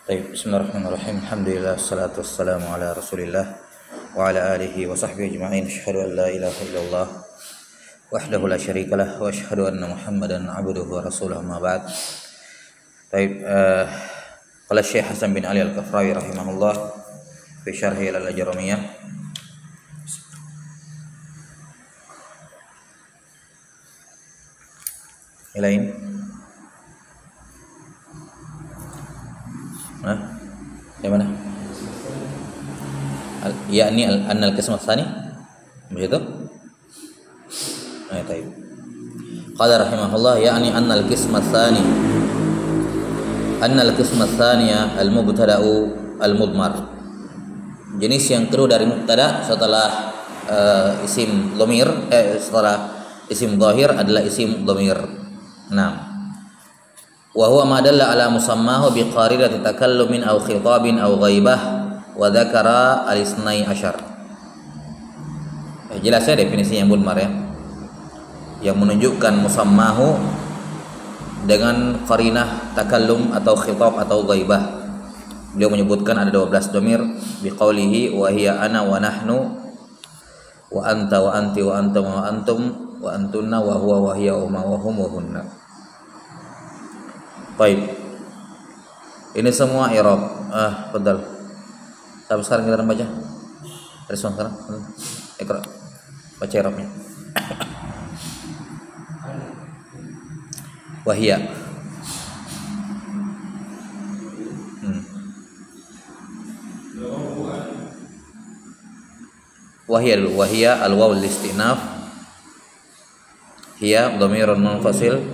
Baik, bismillahirrahmanirrahim. Alhamdulillah, salatu wassalamu ala Rasulillah wa ala alihi wa sahbihi ajma'in. Asyhadu an la ilaha illallah wahdahu la syarikalah wa asyhadu anna Muhammadan abduhu wa rasuluhu, amma ba'd. Baik, qala Syekh Hasan bin Ali Al-Kafrawi rahimahullah fi syarhi al-Ajrumiyah. Ilain. Yang mana? Yakni annal qism tsani. Begitu? Baik. Qala rahimahullah yakni annal qism tsani. Annal qism tsaniya al-mubtada'u al-mudmar. Jenis yang kedua dari mubtada setelah isim dhamir setelah isim dhahir adalah isim dhamir. Nah, wa huwa ma dalla ala musammahu bi qaridati takallumin aw khitabin aw ghaibah wa dzakara al-isnai asyar. Jelas ya definisinya mudmar ya. Yang menunjukkan musammahu dengan qarinah takallum atau khitab atau ghaibah. Beliau menyebutkan ada 12 dhamir bi qaulihi wa hiya ana wa nahnu wa anta wa anti wa antum wa antum wa antunna wa huwa wa hiya wa ma wa hum wa hunna. Baik. Ini semua i'rab. Fadhal. Sampai sekarang kita baca. Respon sekarang. Iqra. Baca i'rabnya. Wahia. Wahia al-waw al-istinaf. Hiya dhamirun munfasil.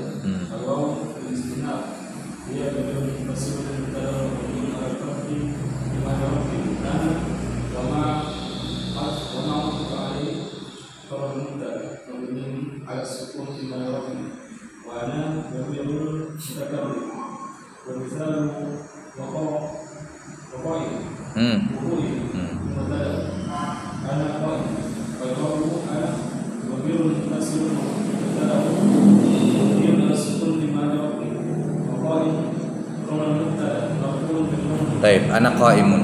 Baik, ana qaimun.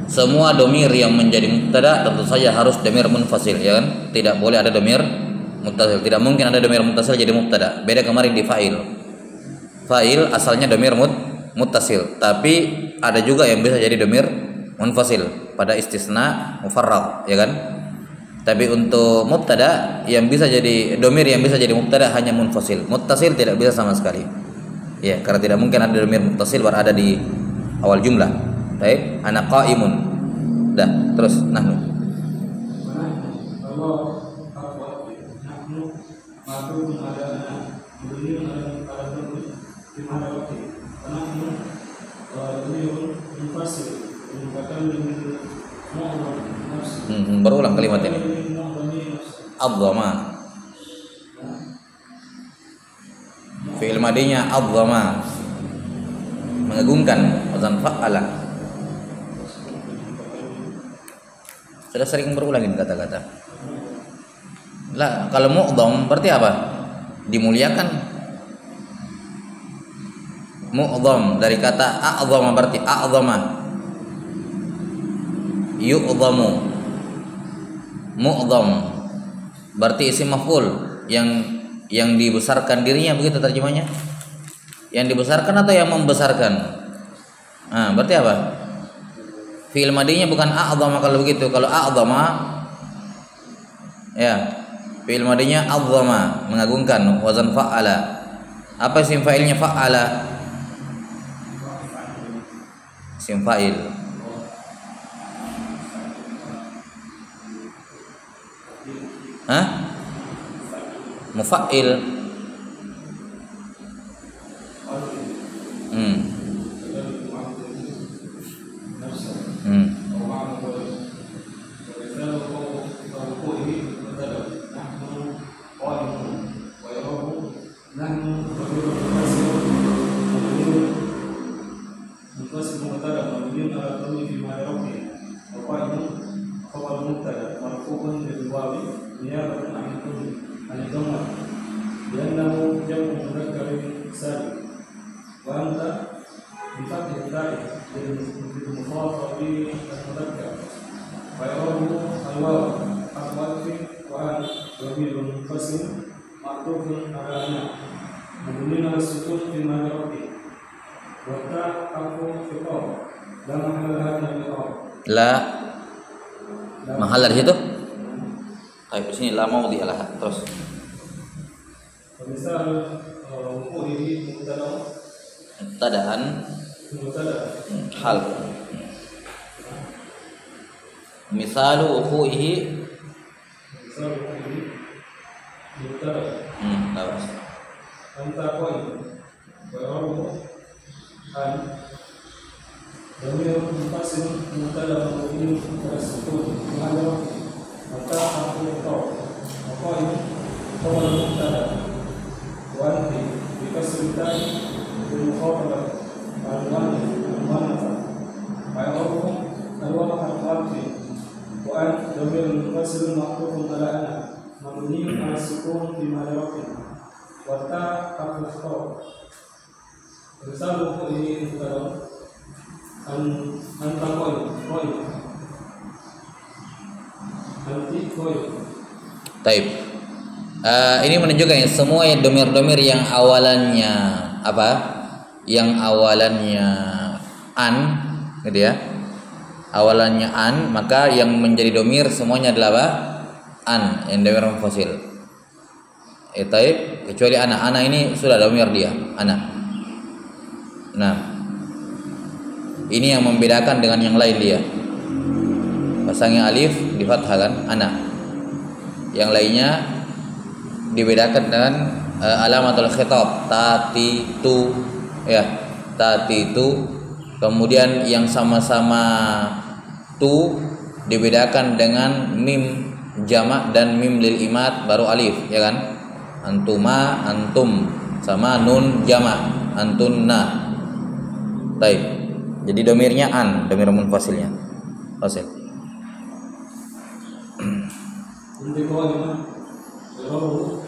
Semua domir yang menjadi mubtada tentu saja harus domir munfasil, ya kan? Tidak boleh ada domir muttasil. Tidak mungkin ada domir muttasil jadi mubtada. Beda kemarin di fa'il. Fa'il asalnya domir muttasil, tapi ada juga yang bisa jadi domir munfasil pada istisna mufarrad, ya kan? Tapi untuk mubtada yang bisa jadi domir yang bisa jadi mubtada hanya munfasil. Muttasil tidak bisa sama sekali. Ya, karena tidak mungkin ada domir muttasil berada di awal jumlah. Baik, ana qaimun. Dah, terus nahnu. Berulang kalimat ini. Adzama. Fi'il madinya adzama. Mengagungkan, wazan fa'ala. Sudah sering berulangin kata-kata. Lah, kalau mu'dham berarti apa? Dimuliakan. Mu'dham dari kata a'dhama berarti a'dhama. Yu'dhamu. Mu'dham berarti isim maf'ul yang dibesarkan dirinya, begitu terjemahnya. Yang dibesarkan atau yang membesarkan? Berarti apa? Fi'il madinya bukan a'dhama kalau begitu. Kalau a'dhama ya, fi'il madinya a'dhama, mengagungkan, wazan fa'ala. Apa isim fa'ilnya fa'ala? Isim fa'il. Mufa'il. لأنه جمع مذكر سالم وأنت بفتح التاء للمخاطب المذكر ويعرب الواو حرف عطف وأن ضمير منفصل معطوف على أنا مبني على السكون في محل رفع والتاء حرف خطاب لا محل لها من الإعراب La mahal dari situ. Baik, di sini la mau dialah terus. ومثال وقوعه Mubtada'an مبتدأ hal. Misalu wuqu'ihi مثال وقوعه مبتدأ bagus. أنت قائم ويعرب عن ضمير منفصل مبتدأ مبني على السكون محل رفع والتاء حرف الخطاب وقائم خبر المبتدأ وأنت بكسر التاء بالمخاطبة المؤنثة ويعرب الواو حرف عطف وأن ضمير منفصل معطوف على أنا مبني على السكون في محل رفع والتاء حرف الخطاب مثال وقوعه مبتدأ أنت قائم أنت قائم. Taib. Ini menunjukkan ya, semua domir-domir yang awalannya apa? Yang awalannya an, gitu ya. Awalannya an, maka yang menjadi domir semuanya adalah apa? An, yang domir munfasil. Taib, kecuali ana ini sudah domir dia, ana. Nah, ini yang membedakan dengan yang lain dia. Pasangnya alif di fathah kan, ana. Yang lainnya dibedakan dengan alamatul khitab, tati tu ya, tati tu. Kemudian yang sama-sama tu dibedakan dengan mim jamak dan mim lil imad baru alif, ya kan? Antuma, antum, sama nun jamak, antunna. Baik. Jadi domirnya an, domir munfasilnya. Fasil. Inti qaimah yarahu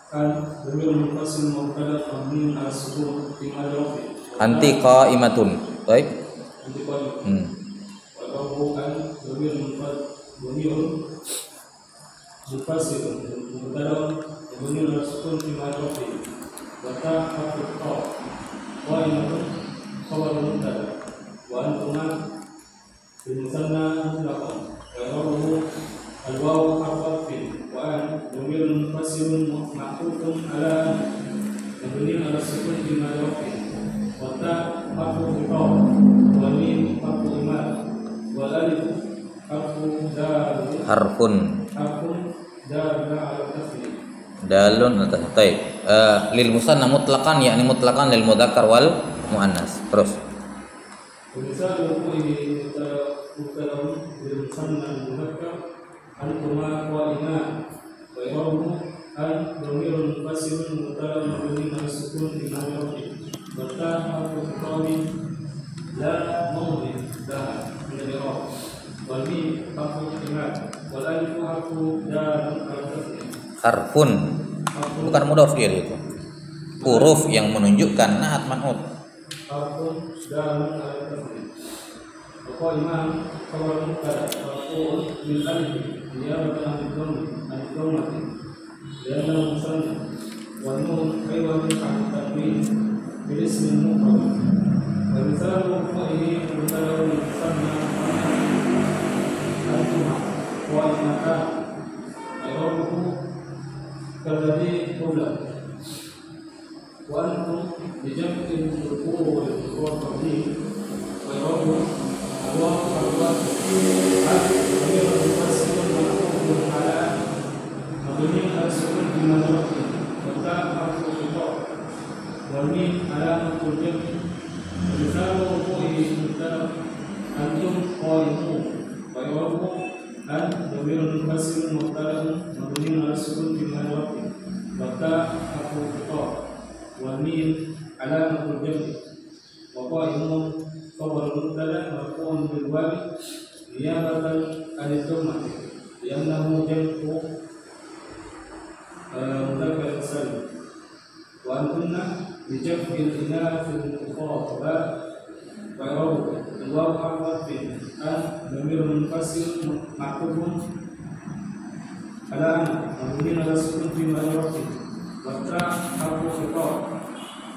kan ضمير منفصل مبتدأ مبني على السكون في محل رفع Anti qaimatun. Baik. inti qaimah ويعرب kan ضمير منفصل مبتدأ مبني على السكون في محل رفع والتاء حرف الخطاب قائمة خبر مبتدأ وأنتما بالمثنى مطلقا ويعربه الواو حرف عطف وأن ضمير منفصل معطوف على مبني على السكون في محل رفع والتاء حرف خطاب والميم حرف إماء والألف حرف دال Harfun. حرف دال على التثنية Dalun atas. Baik. Lil musanna mutlaqan yakni mutlaqan lil mudzakkar wal muannas. Terus. ومثال وقوعه مبتدأ للمثنى المذكر أنتما قائمان ويعرب أن ضمير منفصل مبتدأ مبني على السكون في محل رفع والتاء حرف خطاب لا موضع لها من الإعراب والميم حرف احتمال والألف حرف دال على التثنية Harfun. Bukan mudhaf dia itu. Huruf yang menunjukkan naat man'ut. حرف دال على التثنية وقائمان خبر مبتدأ مرفوع بالألف نيابة عن الضمة لأنه مثنى والنون عوض عن التنوين بالاسم المفرد ومثال وقوعه مبتدأ مثنى أنتما وإنتان إعرابه كالذي قبله وأنتم بجمع الذكور والتقديم ويعربه الواو حرفات غير المفسر معطوف على مبني على السكون في مدرسه والتاء حرف الخطاب والميم علامة الجمع ومثال وقوعه مبتدأ أنتم قائمون ويعرب أن ضمير منفصل مبتدأ مبني على السكون في مدرسه والتاء حرف الخطاب والميم علامة الجمع وقائمون خبر مبتدأ مرفوع بالواو نيابة عن الضمة لأنه جمع مذكر سالم وأنتن بجمع الإناث المخاطبة ويروه الواو حرف عطف أن ضمير منفصل معطوف على أن مبني على السكون في محل رفع والتاء حرف خطاب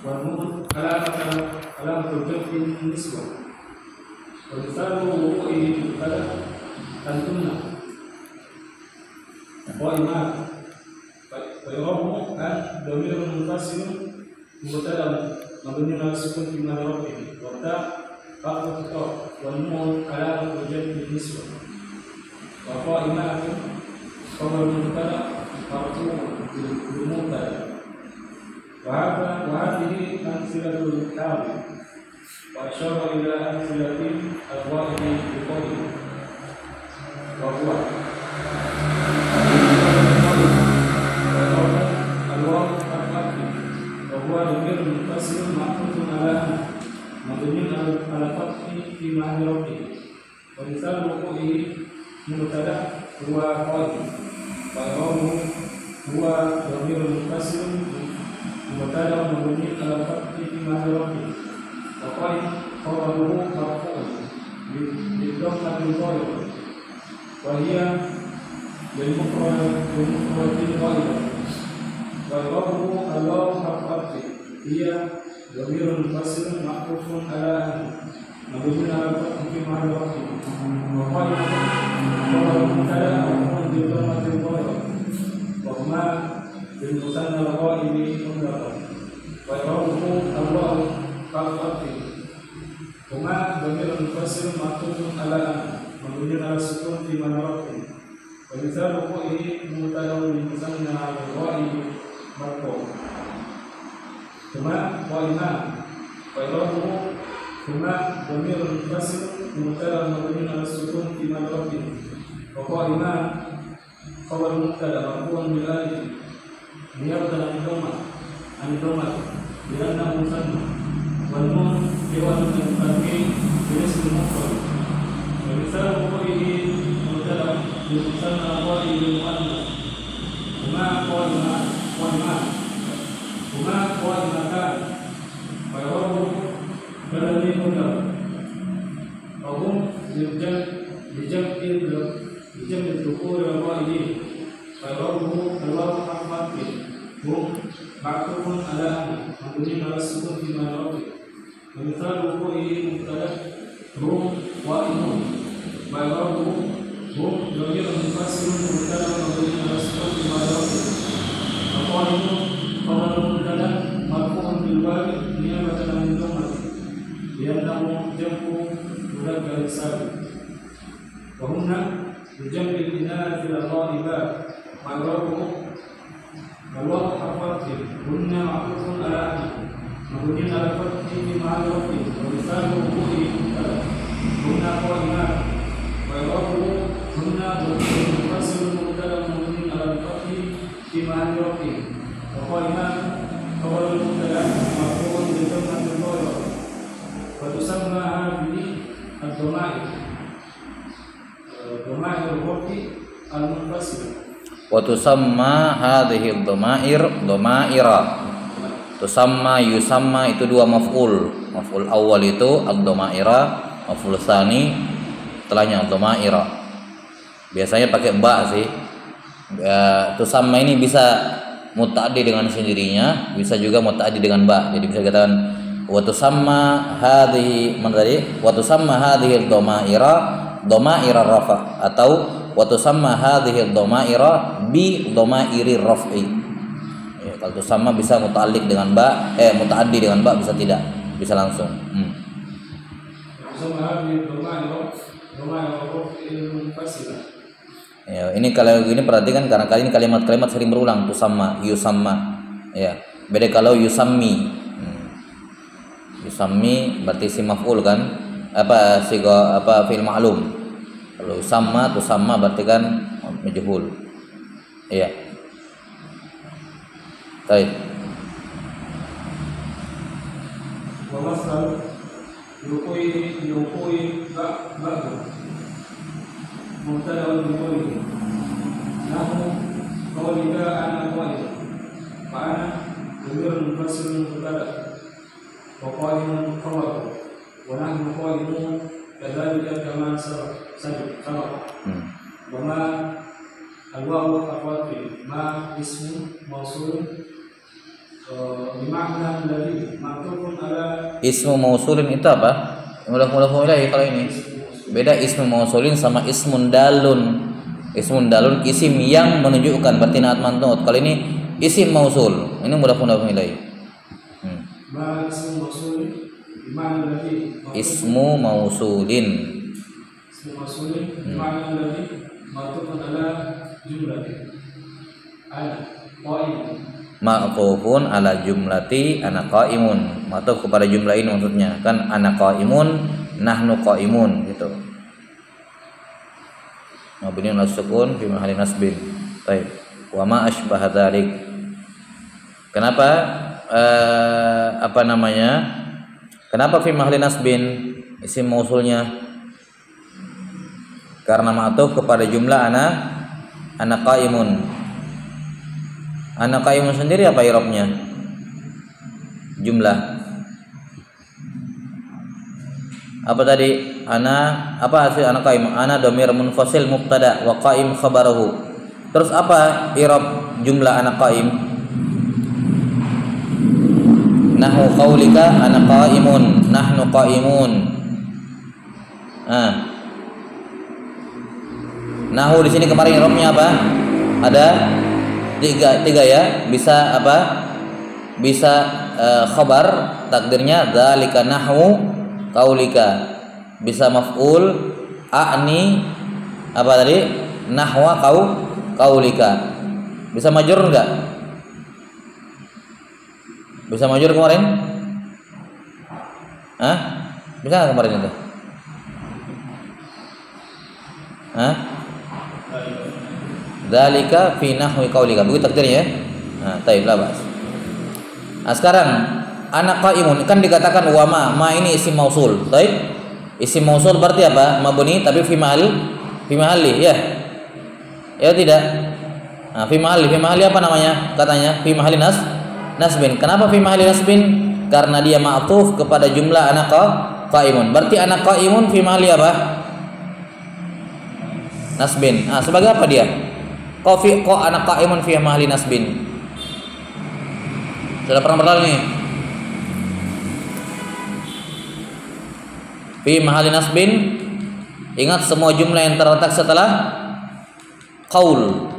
والنون علامة الجمع النسوة ومثال وقوعه مبتدأ أنتن قائمات ويروه أن ضمير منفصل مبتدأ مبني على السكون في محل رفع والتاء حرف خطاب والنون علامة الجمع النسوة وقائمات خبر المبتدأ مرفوع بالمبتدأ وهذه أمثلة الحال وأشار إلى أمثلة الغائب بقوله وهو الواو الحرف وهو ضمير متصل معطوف على أن مبني على الفتح في محل رفع ومثال وقوعه مبتدأ هو قائم وإعرابه هو ضمير متصل مبتدأ مبني على الفتح في محل رفع وقائم خبره مرفوع بالضمة الظاهرة وهي للمفرد الغائبة وإعرابه الواو حرف عطف هي ضمير متصل معطوف على أن مبني على الفتح في محل رفع وقائم خبر مبتدأ مرفوع بالضمة الظاهرة وهما بالمثنى الغائب مطلقا وإعرابه الواو حرف عطف هما ضمير منفصل معطوف على أن مبني على السكون في محل رفع ومثال وقوعه مبتدأ بالمثنى الغائب مرفوع هما قائمان وإعرابه هما ضمير منفصل مبتدأ مبني على السكون في محل رفع وقائمان خبر مبتدأ مرفوع بالألف نيابة عن الضمة لأنه مثنى والنون لوزن التنوين باسم المفرد ومثال وقوعه مبتدأ بالمثنى الغائب المؤنث هما قائمان هما قائمتان ويعربه بلد مطلق وهم لجمع الذكور والغائبين ويعربه الواو حرف عطف هم معطوف على أن مبني على السكون في محل رفع ومثال وقوعه مبتدأ هم قائمون ويعربه هم ضمير منفصل مبتدأ مبني على السكون في محل رفع وقائمون خبر مبتدأ مرفوع بالواو نيابة عن الضمة لأنه جمع مذكر سالم وهن بجمع الإناث الغائبات وإعرابه الواو حرف عطف هن معطوف على أن مبني على الفتح في محل رفع ومثال وقوعه مبتدأ هن قائمات وإعرابه هن ضمير منفصل مبتدأ مبني على الفتح في محل رفع وقائمات خبر المبتدأ مرفوع بالضمة الظاهرة وتسمى هذه الضمائر ضمائر الرفع المنفصلة وتسمى هذه الضمائر ضمائرا tusamma yusamma itu dua maf'ul awal itu ad-dhamaira, maf'ul tsani setelahnya ad-dhamaira. Biasanya pakai ba sih. Tusamma ini bisa muta'addi dengan sendirinya, bisa juga muta'addi dengan ba. Jadi bisa dikatakan wa tusamma hadhihi wa tusamma hadhihi ad-dhamaira dhamaira rafa atau wa tusamma hadhihi ad-dhamaira bi dhamairi raf'i. Kalau tusamma bisa muta'alliq dengan ba, muta'addi dengan ba, bisa tidak, bisa langsung. Ya, ini kalau ini perhatikan karena kali ini kalimat-kalimat sering berulang, tusamma, yusamma. Ya, beda kalau yusammi. Yusammi berarti si maf'ul kan? Fi'il ma'lum. Kalau yusamma, tusamma berarti kan majhul. Iya. Baik. ومثل يقوي بعد مبتدأ بقوله نحو قولك أنا قائد فأنا ضمير منفصل مبتدأ وقائم خبره ونحن قائمون كذلك كما سبق وما الواو أخوات ما اسم موصول بمعنى الذي معطوف على ismu mausulin itu apa? Mulai kalau ini beda ismu mausulin sama ismun dalun. Ismun dalun isim yang menunjukkan, berarti naat man'ut. Kalau ini isim mausul, ini mudah-mudahan nilai. Ma ismu mausulin bima'na alladhi Ismu mausulin. Ismu mausulin bima'na alladhi ma'tufun ala jumlatin ana qaimun. Ma'tufun ala jumlati ana qaimun. Ma'tuf kepada jumlah ini maksudnya. Kan ana qaimun, nahnu qaimun gitu. Mabniun ala sukun fi mahalli nasbin. Baik. Wa ma asbaha dzalik. Kenapa Kenapa fi mahalli nasbin isim mausulnya? Karena ma'tuf kepada jumlah ana qaimun. Ana qaimun sendiri apa i'rabnya? Jumlah. Apa tadi? Apa hasil ana qaim? Ana dhamir munfasil mubtada wa qaim khabarahu. Terus apa i'rab jumlah ana qaim? Nahnu qaulika ana qaimun, nahnu qaimun. Nahu di sini kemarin i'rabnya apa? Ada tiga ya. Bisa apa? Bisa khabar, takdirnya dzalika nahwu qaulika. Bisa maf'ul a'ni apa tadi? Nahwa qaulika. Bisa majrur enggak? Bisa majrur kemarin? Bisa enggak kemarin itu? Dzalika fi nahwi qaulika. Begitu takdirnya ya. Taib lah Bas. Sekarang ana qaimun kan dikatakan wa ma ini isim mausul. Taib. Isim mausul berarti apa? Mabni tapi fi mahalli ya. Ya tidak? Fi mahalli apa namanya? Katanya fi mahalli nasbin. Kenapa fi mahalli nasbin? Karena dia ma'tuf kepada jumlah ana qaimun. Berarti ana qaimun fi mahalli apa? Nasbin. Sebagai apa dia? Kok anak qaimun fi mahalli nasbin. Sudah pernah berlalu nih. Fi mahalli nasbin. Ingat semua jumlah yang terletak setelah qaul.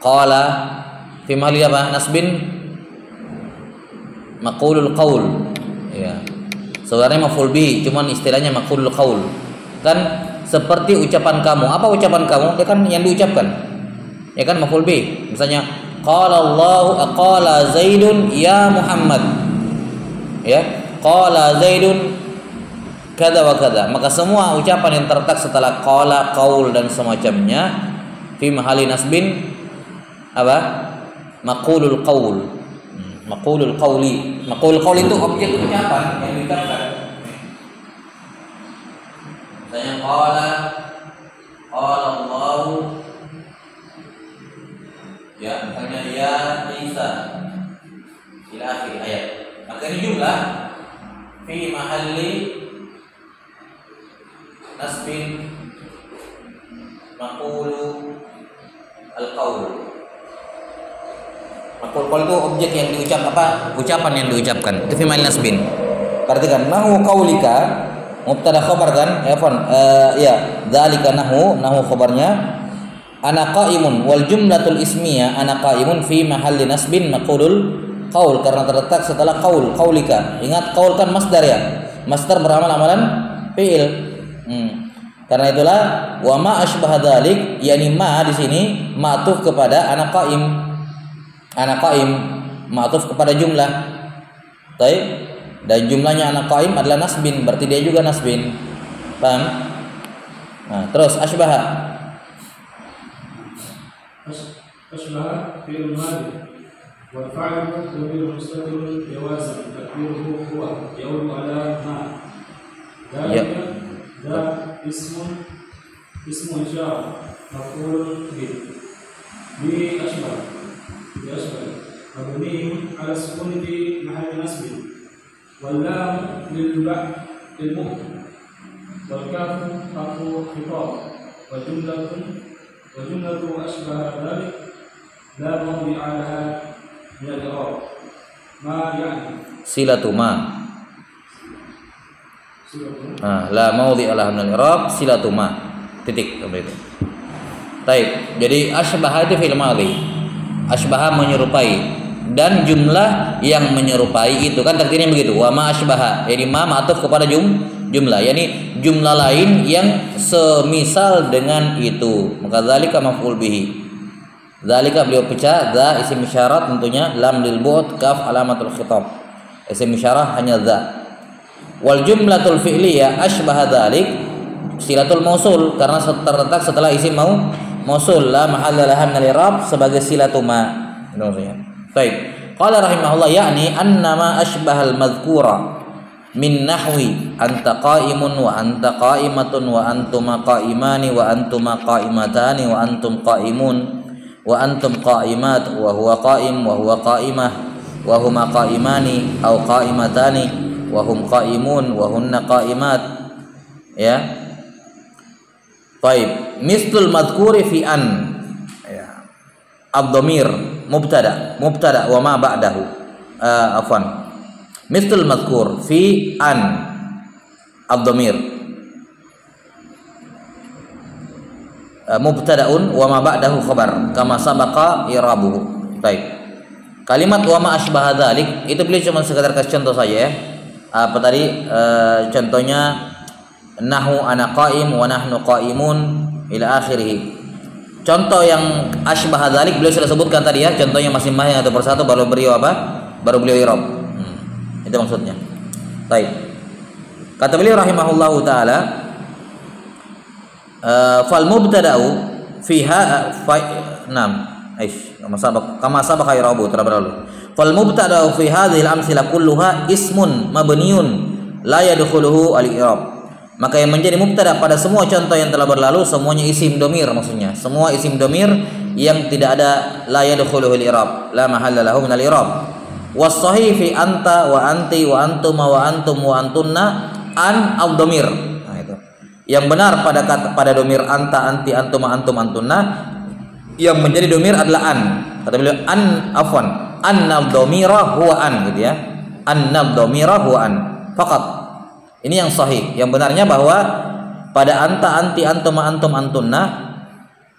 Qala fi mahalli apa? Nasbin. Maqulul qaul. Ya. Sebenarnya maf'ul bi, cuman istilahnya maqulul qaul. Kan seperti ucapan kamu. Apa ucapan kamu? Dia kan yang diucapkan. Ya kan maf'ul bih. Misalnya qala Zaidun ya Muhammad. Ya, qala Zaidun kada wa kada. Maka semua ucapan yang terletak setelah qala, qaul dan semacamnya fi mahalli nasbin apa? Maqulul qaul. Maqulul qauli. Maqulul qauli itu objek ucapan yang diucapkan. Misalnya qala Allah ya, misalnya ya Isa ila akhir ayat. Maka ini jumlah fi mahalli nasbin maqulu al-qaul. Maqul qaul itu objek yang ucapan yang diucapkan. Itu fi mahalli nasbin. Perhatikan nahu qaulika mubtada khabar kan? Ya, dzalika nahu khabarnya. Ana qaimun wal jumlatul ismiyah ana qaimun fi mahalli nasbin maqulul qaul karena terletak setelah qaulika. Ingat qaul kan masdar ya. Masdar beramal amalan fi'il. Karena itulah wa ma asbaha dzalik yakni ma di sini ma'tuf kepada ana qaim. Ana qaim ma'tuf kepada jumlah. Baik. Dan jumlahnya ana qaim adalah nasbin, berarti dia juga nasbin. Paham? Terus asbaha fi'il madi wal fa'il dhamir mustaqil jawazan takdiruhu huwa ya'udu ala ma da ismun isyara maf'ulun bi ashbah mabni ala sukun fi mahalli nasbin واللام للمؤمن والكاف حرف خطاب وجملة أشبه ذلك لا موضع لها من الإعراب ما يعني silatu ma. La maudhi ala min al-i'rab silatu ma. Titik seperti itu. Baik, jadi asbaha itu fi'il madhi. Asbaha menyerupai, dan jumlah yang menyerupai itu kan takdirnya begitu. Wa ma asbaha, jadi ma ma'tuf kepada jumlah, yakni jumlah lain yang semisal dengan itu. Maka zalika maf'ul bihi. Zalika beliau pecah, za isim isyarat tentunya, lam lil bu'd, kaf alamatul khitab. Isim isyarah hanya za. Wal jumlatul fi'liyah asbaha dzalik silatul mausul, karena terletak setelah isim mausul, la mahalla laha min al-i'rab sebagai silatu ma. Itu maksudnya. Baik. Qala rahimahullah, yakni annama asbahal madhkura min nahwi anta qa'imun wa anta qa'imatun wa antuma qa'imani wa antuma qa'imatani wa antum qa'imun wa antum qa'imat wa huwa qa'im wa huwa qa'imah wa huma qa'imani aw qa'imatani wa hum qa'imun wa hunna qa'imat. Ya. Baik, mislul madhkuri fi an. Ya. Ad-dhamir mubtada wa ma ba'dahu. Afwan. Mislul madhkur fi an ad-dhamir mubtada'un wa ma ba'dahu khabar kama sabaqa i'rabuhu. Baik. Kalimat wa ma asbaha dzalik itu beliau cuma sekedar kasih contoh saja ya. Apa tadi contohnya nahu ana qa'im wa nahnu qa'imun ila akhirih. Contoh yang asbaha dzalik beliau sudah sebutkan tadi ya, contohnya masing-masing atau persatu baru beliau apa? Baru beliau i'rab. Itu maksudnya. Baik. Kata beliau rahimahullahu taala, fal mubtada'u fiha kama sabaq i'rabu telah berlalu. Fal mubtada'u fi hadhil amsila kulluha ismun mabniun la yadkhuluhu al-i'rab. Maka yang menjadi mubtada pada semua contoh yang telah berlalu semuanya isim domir, maksudnya semua isim domir yang tidak ada la yadkhuluhu al-i'rab, la mahalla lahu min al-i'rab. Was-sahih fi anta wa anti wa antuma wa antum wa antunna an ad-dhamir. Nah itu. Yang benar pada domir anta, anti, antum, antum, antunna, yang menjadi domir adalah an. Kata beliau an-dhamira huwa an, gitu ya. An-dhamira huwa an. Faqat. Ini yang sahih. Yang benarnya bahwa pada anta, anti, antum, antum, antunna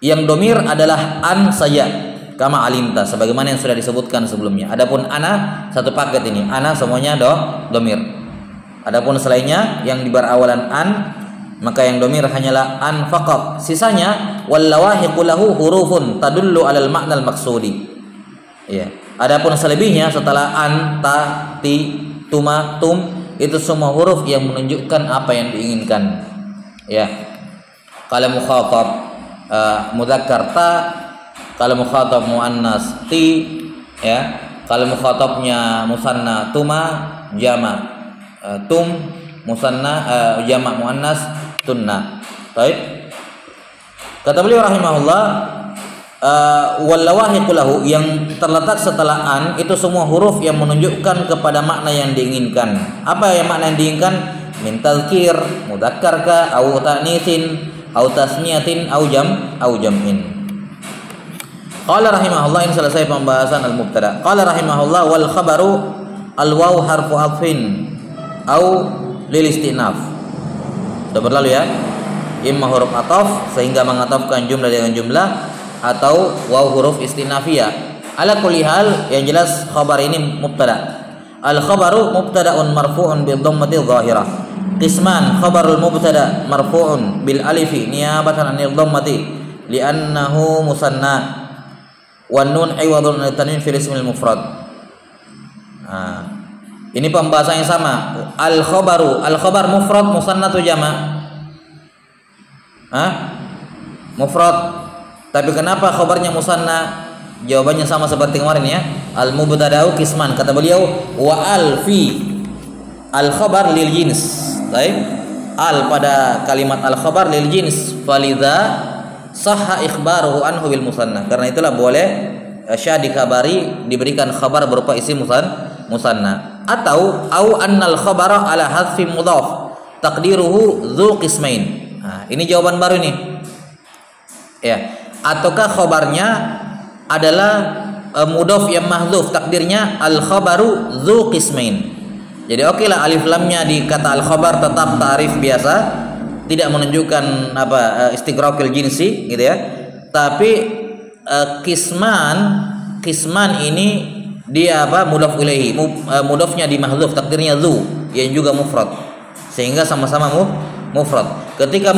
yang domir adalah an saja. Kama alimta, sebagaimana yang sudah disebutkan sebelumnya. Adapun ana satu paket ini, ana semuanya domir. Adapun selainnya yang berawalan an, maka yang domir hanyalah an faqat. Sisanya wallawahiqu lahu hurufun tadullu alal ma'nal maqsudi. Ya. Adapun selebihnya setelah an, ta, ti, tuma, tum itu semua huruf yang menunjukkan apa yang diinginkan. Ya. Kalau mukhatab mudzakkar ta, kalau mukhatab muannas ti, ya. Kalau mukhatabnya musanna tuma, jama tum, musanna jama muannas tunna. Baik. Kata beliau rahimahullah, wallawahiqu lahu yang terletak setelah an itu semua huruf yang menunjukkan kepada makna yang diinginkan. Apa yang makna yang diinginkan? Min tazkir, mudzakkar ka, au ta'nitsin, au tasniyatin, au jam'in. Qala rahimahullah, ini selesai pembahasan al-mubtada. Qala rahimahullah wal khabaru al-waw harfu atfin au lil istinaf. Sudah berlalu ya. Imma huruf ataf sehingga mengatafkan jumlah dengan jumlah, atau waw huruf istinafiyah. Ala kulli hal yang jelas khabar ini mubtada. Al khabaru mubtada'un marfu'un bil dhammati dhahirah. Qisman khabarul mubtada marfu'un bil alifi niyabatan anil dhammati li'annahu musanna. Wan nun iwadun an tanwin fil ismil mufrad. Ini pembahasan yang sama. Al khabar mufrad musanna atau jama'? Mufrad. Tapi kenapa khabarnya musanna? Jawabannya sama seperti kemarin ya. Al mubtada'u qisman, kata beliau, wa al fi al khabar lil jins. Baik. Al pada kalimat al khabar lil jins, falidha sahha ikhbaruhu anhu bil musanna. Karena itulah boleh syah dikhabari diberikan khabar berupa isim musanna. atau au annal khabara ala hadfi mudhaf taqdiruhu dzu qismain. Nah, ini jawaban baru nih. Ya, ataukah khabarnya adalah mudhaf yang mahdzuf, takdirnya al khabaru dzu qismain. Jadi oke lah alif lamnya di kata al khabar tetap ta'rif biasa, tidak menunjukkan istighraqil jinsi gitu ya. Tapi kisman ini dia mudhaf ilaihi, mudhafnya di mahdzuf, takdirnya dzu yang juga mufrad, sehingga sama-sama mufrad. Ketika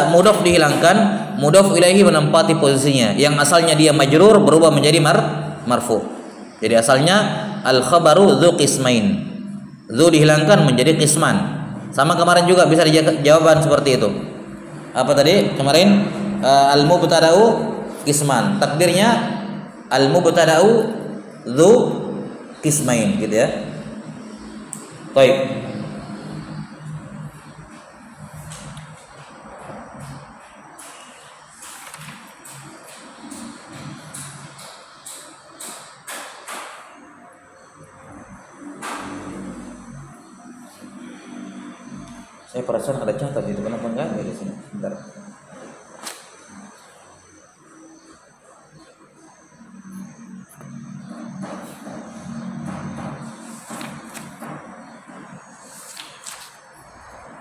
mudhaf dihilangkan, mudhaf ilaihi menempati posisinya, yang asalnya dia majrur berubah menjadi marfu. Jadi asalnya al khabaru dzu qismain, dzu dihilangkan menjadi qisman. Sama kemarin juga bisa jawaban seperti itu. Apa tadi kemarin? Al mubtada'u qisman, takdirnya al mubtada'u dzu qismain gitu ya. Baik. Saya perasaan ada catat itu, kenapa enggak ada di sini? Bentar.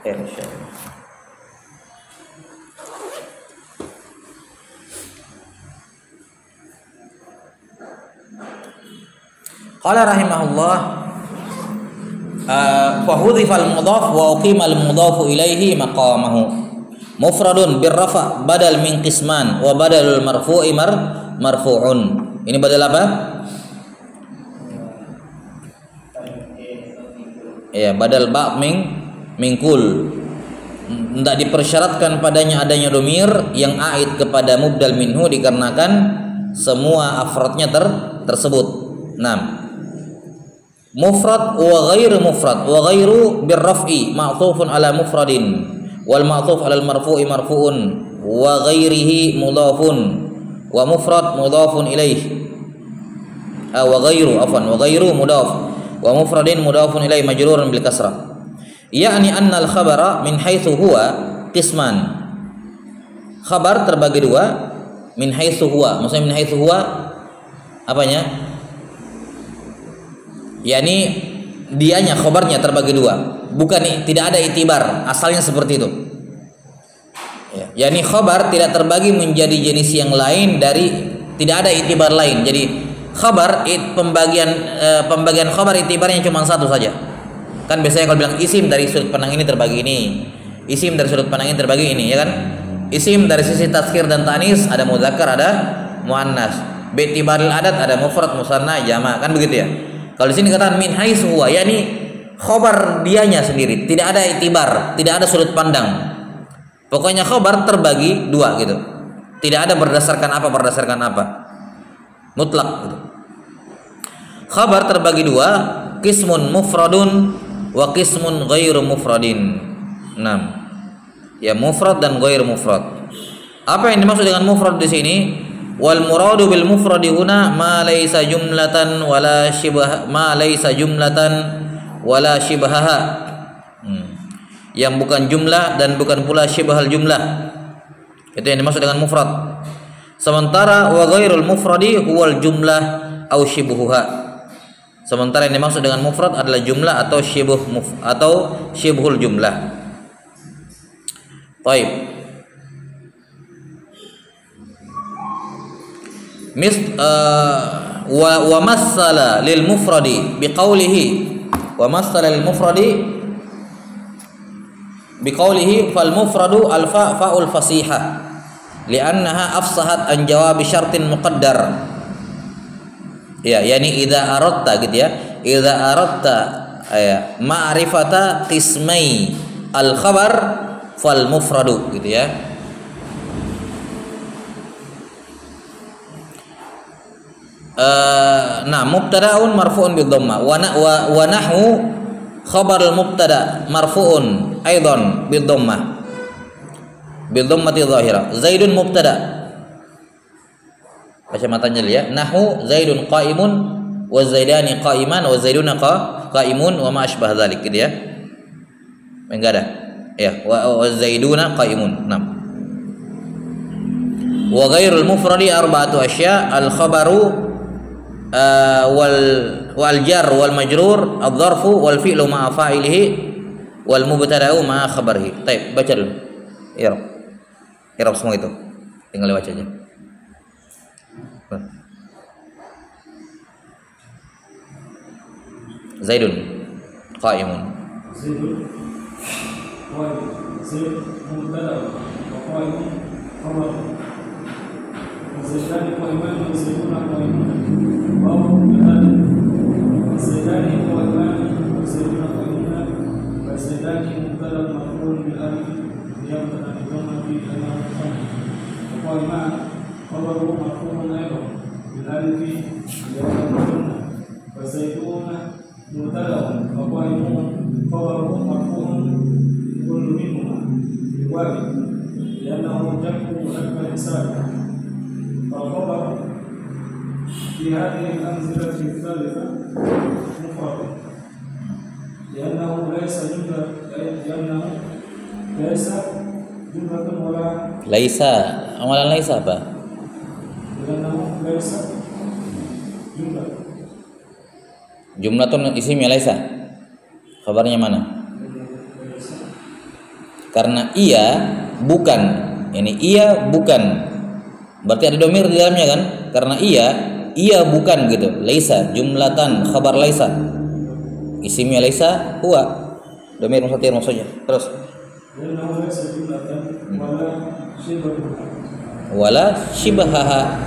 Insyaallah. Qala rahimahullah fa hudhifal mudhaf wa uqimal mudhafu ilaihi maqamahu mufradun birrafa badal min qisman wa badalul marfu'i marfu'un. Ini badal apa? Ya, badal ba' mingkul. Tidak dipersyaratkan padanya adanya domir yang aid kepada mubdal minhu dikarenakan semua afradnya tersebut. 6. Mufrad wa ghairu mufrad wa ghairu birraf'i ma'thufun ala mufradin wal ma'thuf ala al marfu'i marfu'un wa ghairihi mudhafun wa mufrad mudhafun ilaih wa ghairu mudhaf wa mufradin mudhafun ilaih majrurun bil kasrah, yakni anna al khabara min haitsu huwa qisman. Khabar terbagi dua, min haitsu huwa, maksudnya min haitsu huwa apanya? Yani dianya, khabarnya terbagi dua, bukan tidak ada itibar, asalnya seperti itu ya. Yani khabar tidak terbagi menjadi jenis yang lain dari, tidak ada itibar lain. Jadi khabar pembagian khabar itibarnya cuma satu saja. Kan biasanya kalau bilang isim dari sudut pandang ini terbagi ini, isim dari sudut pandang ini terbagi ini, ya kan? Isim dari sisi tazkir dan tanis ada mudzakkar, ada muannas. Bi'tibaril adat ada mufrad, musanna, jama', kan begitu ya. Kalau di sini katakan min haitsu huwa, yakni khabar dianya sendiri, tidak ada itibar, tidak ada sudut pandang. Pokoknya khabar terbagi dua gitu. Tidak ada berdasarkan apa, mutlak gitu. Khabar terbagi dua, qismun mufradun wa qismun ghairu mufradin. 6. Ya, mufrad dan ghairu mufrad. Apa yang dimaksud dengan mufrad di sini? Wal muradu bil mufradi huna ma laysa jumlatan wala shibhaha. Yang bukan jumlah dan bukan pula shibhal jumlah. Itu yang dimaksud dengan mufrad. Sementara wa ghairul mufradi huwal jumlah au shibhuha. Sementara yang dimaksud dengan mufrad adalah jumlah atau shibhul jumlah. Baik. Wa massala lil mufradi biqaulihi fal mufradu al fa'ul fasihah li'annaha afsahat an jawabi syartin muqaddar. Ya, yani idza aradta gitu ya. Idza aradta ma'rifata qismai al khabar fal mufradu gitu ya. Nah, mubtada'un marfu'un bid dhamma wa nahwu khabarul mubtada' marfu'un aidan bid dhammah bil dhammati dhahira. Zaidun mubtada', baca matanya ya. Nahwu Zaidun qa'imun wa zaidani qa'iman wa zaiduna qa'imun wa ma asbah dzalik gitu ya. Enggak ada. Ya, wa zaiduna qa'imun. 6. Wa ghairul mufradi arba'atu asya' al khabaru wal jar wal majrur adh-dharfu wal fi'lu ma'a fa'ilihi wal mubtada'u ma'a khabarihi. Baik, baca dulu. I'rab semua itu. Tinggal baca aja. Zaidun qa'imun. Zaidun qa'imun. Zaid mubtada wa qa'imun khabar. Zaidani qa'iman wa zaiduna qa'imun. Wa mubtada. Zaidani qa'iman wa zaiduna qa'imun. Wa zaidani mubtada marfu'un bil alif yabda bi dhammati al-akhir. Wa qa'iman khabaru marfu'un aydan bil alif yabda bi dhammati. Wa zaiduna مبتدأ وقائم خبره مرفوع كل منهما بالواو لأنه جمع مذكر سالم فالخبر في هذه الأمثلة الثالثة مفرد لأنه ليس جملة ولا ليس amalan laisa apa? لأنه ليس جملة. Jumlatun isim ya laisa. Kabarnya mana? Karena ia bukan. Ini ia bukan. Berarti ada domir di dalamnya kan? Karena ia bukan gitu. Laisa jumlatan khabar laisa. Isimnya laisa huwa. Domir mustatir maksudnya. Terus. Wala shibahaha.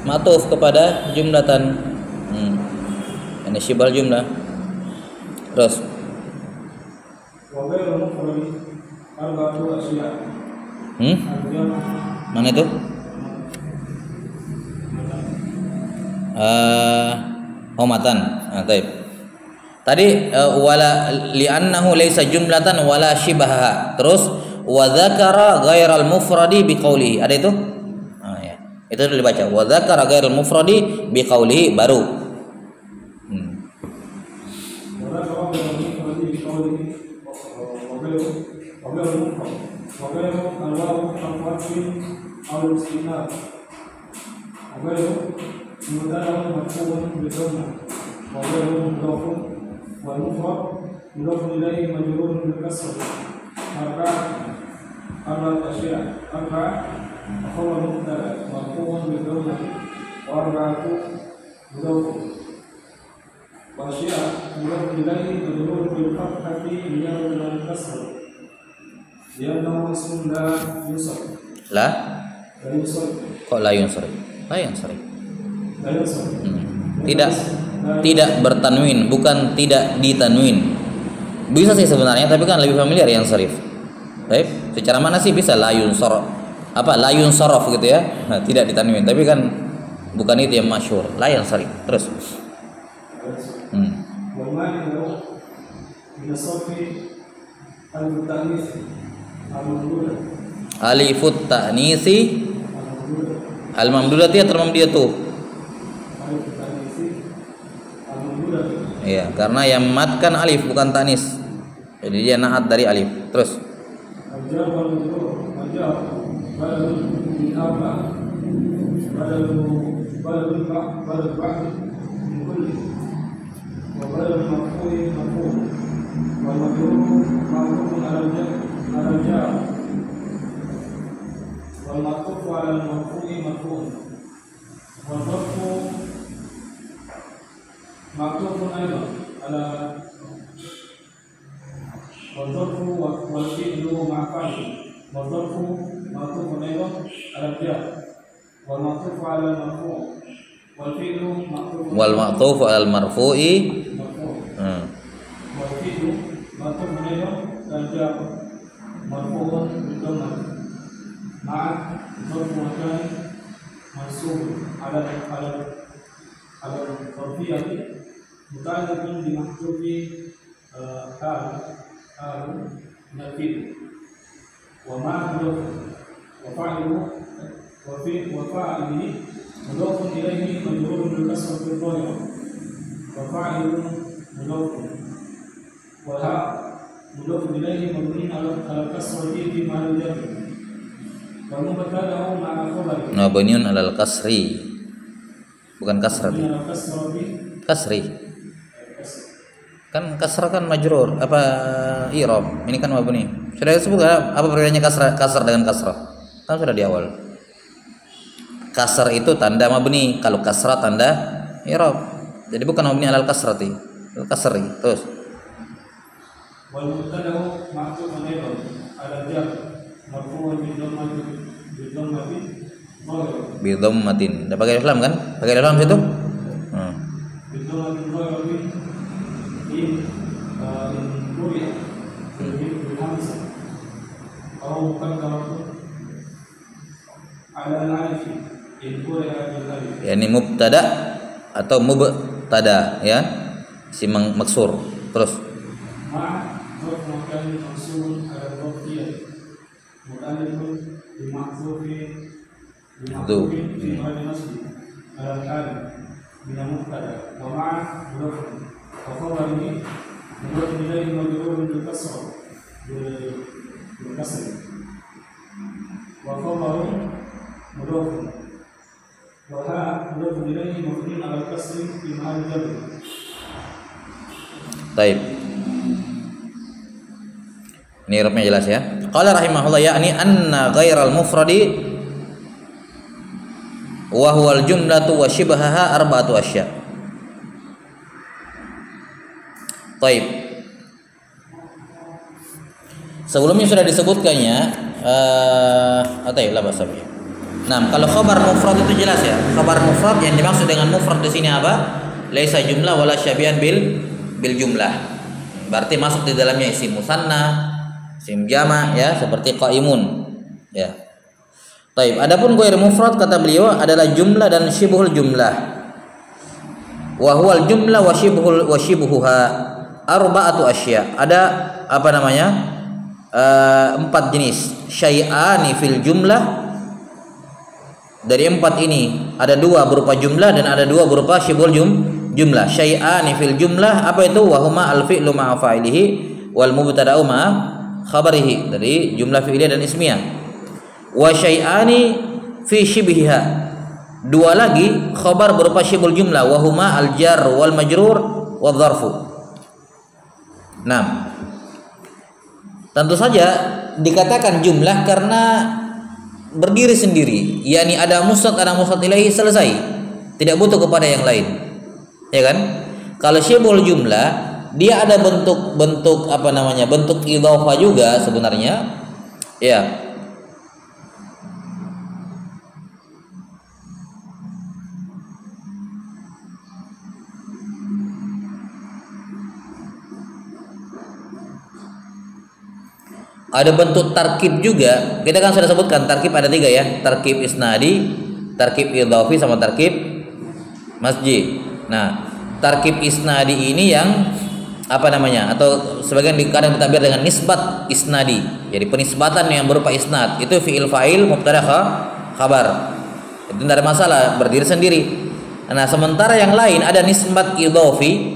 Matuf kepada jumlatan. Ini syibal jumlah. Terus mana itu? Matan. Taib. Tadi wala li'annahu laysa jumlatan wala shibaha. Terus wa dzakara ghairal mufradi biqaulihi. Ada itu? Ya. Itu dulu dibaca. Wa dzakara ghairal mufradi biqaulihi baru. La kok la yunsarif? La yunsarif. Tidak bertanwin, bukan tidak ditanwin. Bisa sih sebenarnya, tapi kan lebih familiar yang sarif. Baik, secara mana sih bisa la yunsarif? Apa la yunsarif gitu ya? Nah, tidak ditanwin, tapi kan bukan itu yang masyhur. La yunsarif. Terus. Alifut ta'nisi al-mamdudati atau mamdudatu? Iya, karena yang mat kan alif bukan tanis. Jadi dia naat dari alif. Terus. والمعطوف على المرفوع مرفوع والظرف معطوف أيضا على والظرف والفعل مع فاعل والظرف معطوف أيضا على الجار والمعطوف على المرفوع والفعل والمعطوف على المرفوع والفعل معطوف أيضا على الجار مرفوع بالضمة مع ظرف مكان منصوب على الظرفية متعلق بمحذوف حال من الفعل ومع وفاعله وفاعله مضاف إليه مجرور بالكسرة الظاهرة وفاعل مضاف والهاء مضاف إليه مبني على الكسرة في محل جر والمبتدأ مع خبره. Mabniun alal kasri, bukan kasrati. Kasri. Kan kasrah kan majrur, apa i'rab? Ini kan mabni. Sudah disebut apa perbedaannya kasar dengan kasrah? Kan sudah di awal. Kasar itu tanda mabni, kalau kasrah tanda i'rab. Jadi bukan mabni alal kasrati, kasri. Terus. Wal mubtada'u ma'tufun aidan ala jar marfu'un bi dhammatin. Dah pakai lam kan? Pakai lam situ? Ya, ini mubtada atau mubtada ya, si maksur. Terus itu Taib. Ini irabnya jelas ya. Qala rahimahullah yakni anna ghairal mufradi wa huwal jumlatu wa shibhaha arba'atu asya. Taib. Sebelumnya sudah disebutkannya Nah, kalau khabar mufrad itu jelas ya. Khabar mufrad yang dimaksud dengan mufrad di sini apa? Laisa jumlah wala syabihan bil jumlah. Berarti masuk di dalamnya isim musanna, isim jama ya, seperti qaimun ya. Taib. Adapun ghair mufrad kata beliau adalah jumlah dan syibhul jumlah. Wa huwal jumlah wa syibhuha arba'atu asya. Ada apa namanya? 4 jenis. Syai'ani fil jumlah. Dari 4 ini ada 2 berupa jumlah dan ada 2 berupa syibhul jumlah. Syai'ani fil jumlah, apa itu? Wa huma al fi'lu ma'a fa'ilihi wal mubtada'u ma'a khabarihi, dari jumlah fi'liyah dan ismiyah. Wa syai'ani fi syibhiha, 2 lagi khabar berupa syibhul jumlah, wa huma al jar wal majrur wal dzarfu. Nah, tentu saja dikatakan jumlah karena berdiri sendiri, yakni ada mufrad ada mufrad ilaihi, selesai, tidak butuh kepada yang lain, ya kan? Kalau syibhul jumlah dia ada bentuk apa namanya, bentuk idhofah juga sebenarnya, ya. Ada bentuk tarkib juga. Kita kan sudah sebutkan tarkib ada 3 ya. Tarkib isnadi, tarkib idhafi sama tarkib masjid. Nah, tarkib isnadi ini yang apa namanya? Atau sebagian kadang ditabir dengan nisbat isnadi. Jadi penisbatan yang berupa isnad. Itu fi'il fa'il mubtada khabar. Itu tidak ada masalah, berdiri sendiri. Nah, sementara yang lain ada nisbat idhafi,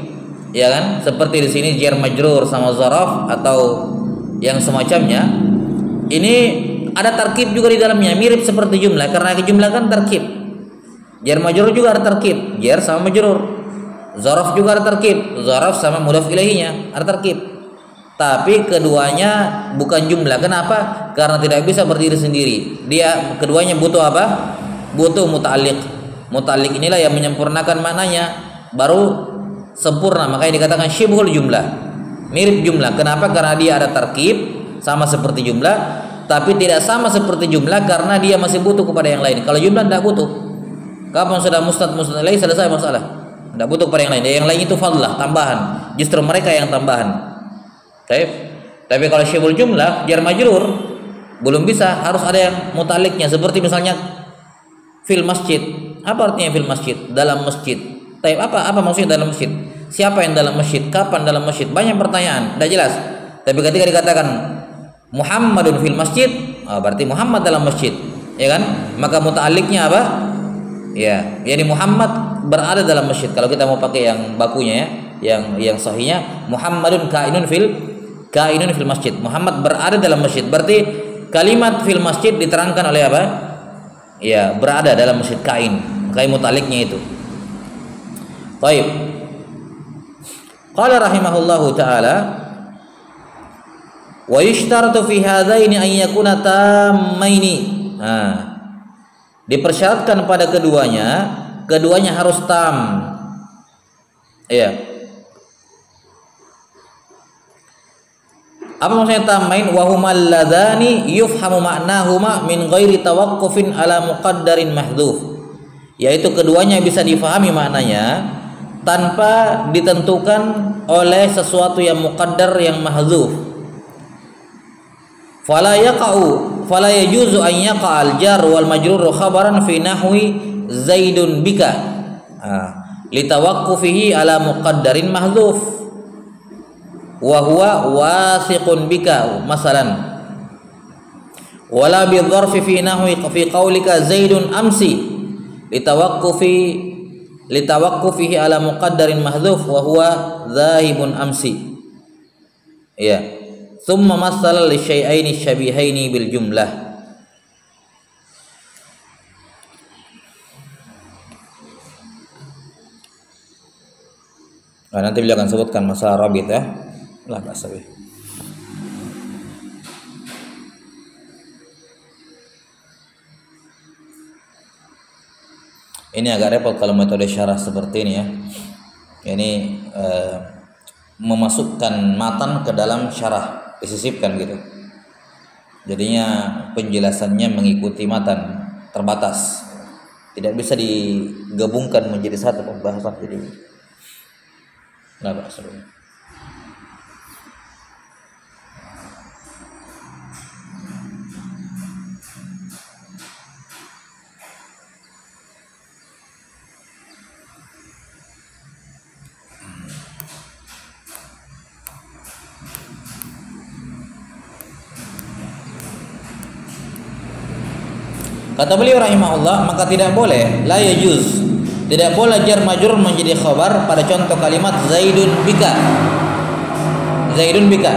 ya kan? Seperti di sini jar majrur sama zaraf atau yang semacamnya. Ini ada tarkib juga di dalamnya, mirip seperti jumlah karena jumlah kan tarkib. Jar majrur juga ada tarkib, jar sama majrur. Zaraf juga ada tarkib, zaraf sama mudhaf ilaihinya ada tarkib. Tapi keduanya bukan jumlah. Kenapa? Karena tidak bisa berdiri sendiri. Dia keduanya butuh apa? Butuh muta'alliq. Muta'alliq inilah yang menyempurnakan maknanya, baru sempurna. Makanya dikatakan syibhul jumlah, mirip jumlah. Kenapa? Karena dia ada tarkib sama seperti jumlah, tapi tidak sama seperti jumlah karena dia masih butuh kepada yang lain. Kalau jumlah tidak butuh. Kapan sudah mustad ilaih selesai masalah, tidak butuh kepada yang lain. Yang lain itu fadlah, tambahan. Justru mereka yang tambahan. Tapi kalau syibhul jumlah jar majrur belum bisa, harus ada yang muta'alliqnya. Seperti misalnya fil masjid. Apa artinya fil masjid? Dalam masjid. Apa maksudnya dalam masjid? Siapa yang dalam masjid? Kapan dalam masjid? Banyak pertanyaan, tidak jelas. Tapi ketika dikatakan Muhammadun fil masjid, berarti Muhammad dalam masjid, ya kan? Maka muta'alliqnya apa? Ya, yani Muhammad berada dalam masjid. Kalau kita mau pakai yang bakunya ya, yang sahihnya Muhammadun kainun fil masjid. Muhammad berada dalam masjid. Berarti kalimat fil masjid diterangkan oleh apa? Ya, berada dalam masjid, kain. Kain mutaliknya itu. Baik. Qala rahimahullahu taala wa yushtaratu fi hadaini an yakuna tammaini. Dipersyaratkan pada keduanya harus tam. Iya. Apa maksudnya tammain? Wa humal ladani yufhamu ma'nahuma min ghairi tawaqqufin ala muqaddarin mahdhuf. Yaitu keduanya bisa difahami maknanya tanpa ditentukan oleh sesuatu yang muqaddar yang mahdhuf. Fala yajuzu an yaqa'al jar wal majrur khabaran fi nahwi Zaidun bika litawaqqufihi ala muqaddarin mahdhuf wa huwa wathiqun bika masalan wala bi dharfi fi nahwi fi qaulika Zaidun amsi litawaqqufihi ala muqaddarin mahdhuf wa huwa dhahibun amsi. Ya. Thumma mathala li syai'aini syabihaini bil jumlah. Nanti beliau akan sebutkan masalah rabit ya. Lah bahasa. Ini agak repot kalau metode syarah seperti ini ya. Ini memasukkan matan ke dalam syarah, disisipkan gitu. Jadinya penjelasannya mengikuti matan, terbatas. Tidak bisa digabungkan menjadi satu pembahasan jadi. Nah, bahasa. Kata beliau rahimahullah, maka tidak boleh, la yajuz, tidak boleh jar majrur menjadi khabar pada contoh kalimat Zaidun bika. Zaidun bika,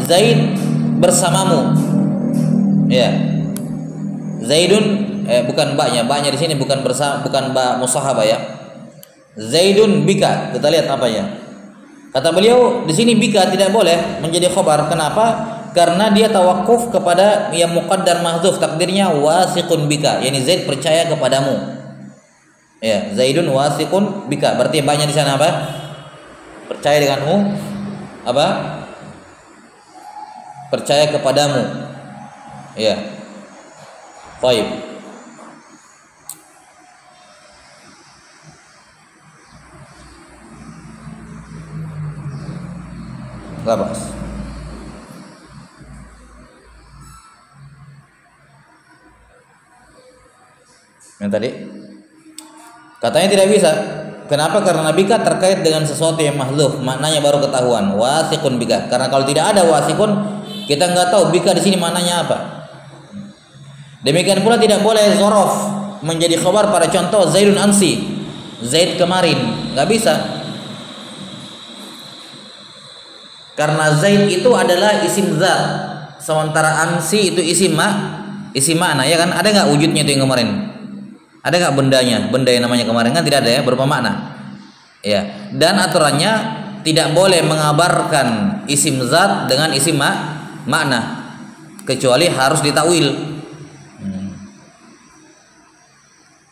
Zaid bersamamu. Ya, Zaidun bukan baknya di sini bukan ba musahabah ya. Zaidun bika, kita lihat apa ya. Kata beliau di sini bika tidak boleh menjadi khabar. Kenapa? Karena dia tawakuf kepada yang muqaddar mahdhuf, takdirnya wasiqun bika, yakni Zaid percaya kepadamu. Ya, Zaidun wasiqun bika, berarti banyak di sana apa? Percaya denganmu. Apa? Percaya kepadamu. Ya. Baik. Labas. Yang tadi katanya tidak bisa. Kenapa? Karena bika terkait dengan sesuatu yang mahdhuf, maknanya baru ketahuan. Wasiqun bika. Karena kalau tidak ada wasiqun, kita nggak tahu bika di sini maknanya apa. Demikian pula tidak boleh zorof menjadi khabar pada contoh Zaidun amsi, Zaid kemarin, nggak bisa. Karena Zaid itu adalah isim zat, sementara amsi itu isim makna, ya kan? Ada nggak wujudnya itu yang kemarin? Ada nggak benda yang namanya kemarin? Kan tidak ada ya, berupa makna. Ya, dan aturannya tidak boleh mengabarkan isim zat dengan isim makna, kecuali harus ditakwil.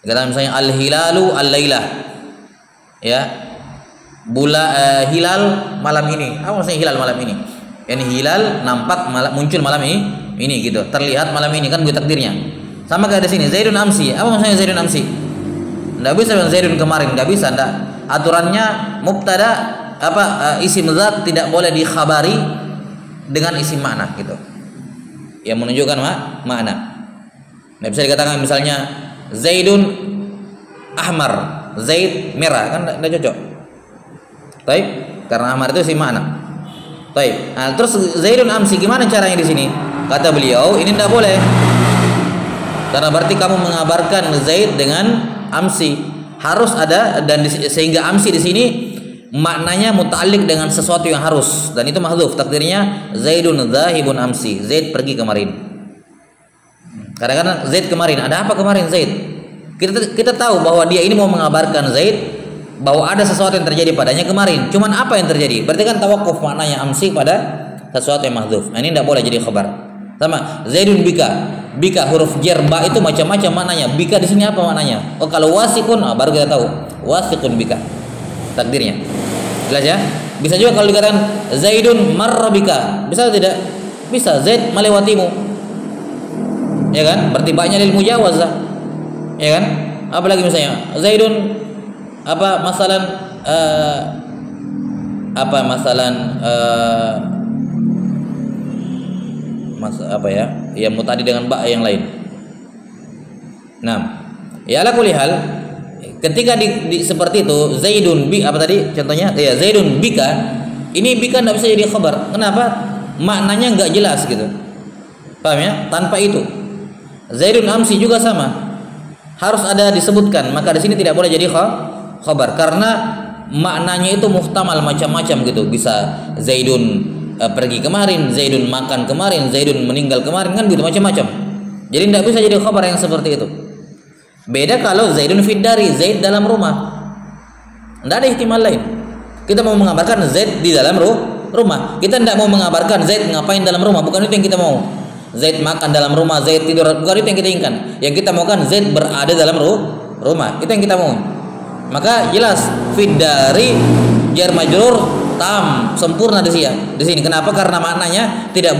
Kata misalnya al-hilalu al-lailah. Ya. Hilal malam ini. Apa maksudnya hilal malam ini? Yani hilal nampak muncul malam ini gitu. Terlihat malam ini kan gue takdirnya. Sama kayak di sini Zaidun amsi. Apa maksudnya Zaidun amsi? Enggak bisa bilang Zaidun kemarin, enggak bisa, enggak. Aturannya mubtada isim zat tidak boleh dikhabari dengan isim makna gitu. Yang menunjukkan makna. Nah, bisa dikatakan misalnya Zaidun ahmar, Zaid merah, kan enggak cocok. Baik, karena ahmar itu isim makna. Baik. Nah, terus Zaidun amsi gimana caranya di sini? Kata beliau, ini enggak boleh. Karena berarti kamu mengabarkan Zaid dengan amsi, harus ada, dan sehingga amsi di sini maknanya muta'alliq dengan sesuatu yang harus, dan itu mahdzuf. Takdirnya Zaidun dzahibun amsi, Zaid pergi kemarin. Kadang-kadang Zaid kemarin, ada apa kemarin Zaid? Kita tahu bahwa dia ini mau mengabarkan Zaid bahwa ada sesuatu yang terjadi padanya kemarin. Cuman apa yang terjadi? Berarti kan tawakuf maknanya amsi pada sesuatu yang mahdzuf. Nah, ini tidak boleh jadi khabar. Sama Zaidun bika. Bika huruf jar ba itu macam-macam maknanya. Bika di sini apa maknanya? Oh, kalau wasikun, baru kita tahu. Wasikun bika. Takdirnya. Jelas ya? Bisa juga kalau dikatakan Zaidun marra bika. Bisa atau tidak? Bisa. Zaid melewatimu. Ya kan? Berarti ba-nya lil mujawazah. Ya kan? Apalagi misalnya Zaidun masalan yang mutadi dengan ba yang lain. Nah, ya ala kulli hal, ketika di seperti itu Zaidun bi contohnya ya Zaidun bika, ini bika tidak bisa jadi khabar. Kenapa? Maknanya nggak jelas gitu. Paham ya? Tanpa itu Zaidun amsi juga sama, harus ada disebutkan, maka di sini tidak boleh jadi khabar karena maknanya itu muhtamal macam-macam gitu. Bisa Zaidun pergi kemarin, Zaidun makan kemarin, Zaidun meninggal kemarin, kan gitu macam-macam. Jadi tidak bisa jadi khabar yang seperti itu. Beda kalau Zaidun fid dari, Zaid dalam rumah. Tidak ada ihtimal lain. Kita mau mengabarkan Zaid di dalam rumah. Kita tidak mau mengabarkan Zaid ngapain dalam rumah, bukan itu yang kita mau. Zaid makan dalam rumah, Zaid tidur, bukan itu yang kita inginkan. Yang kita mau kan Zaid berada dalam rumah. Itu yang kita mau. Maka jelas fid dari jar majrur tam, sempurna di sini. Kenapa? Karena maknanya tidak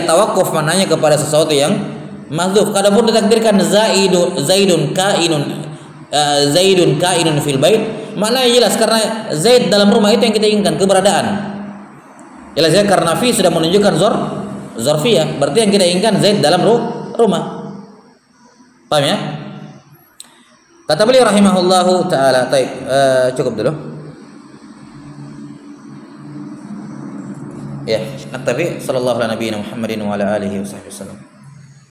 tawakuf maknanya kepada sesuatu yang mahdzuf. Kadapun ditakdirkan Zaidun kainun fil bait, maknanya jelas karena Zaid dalam rumah, itu yang kita inginkan, keberadaan. Jelas ya, karena fi sudah menunjukkan zarfiyah, berarti yang kita inginkan Zaid dalam rumah. Paham ya? Kata beliau rahimahullahu taala. Cukup dulu. Ya, naktafi sallallahu ala nabiyina Muhammadin wa ala alihi wasallam.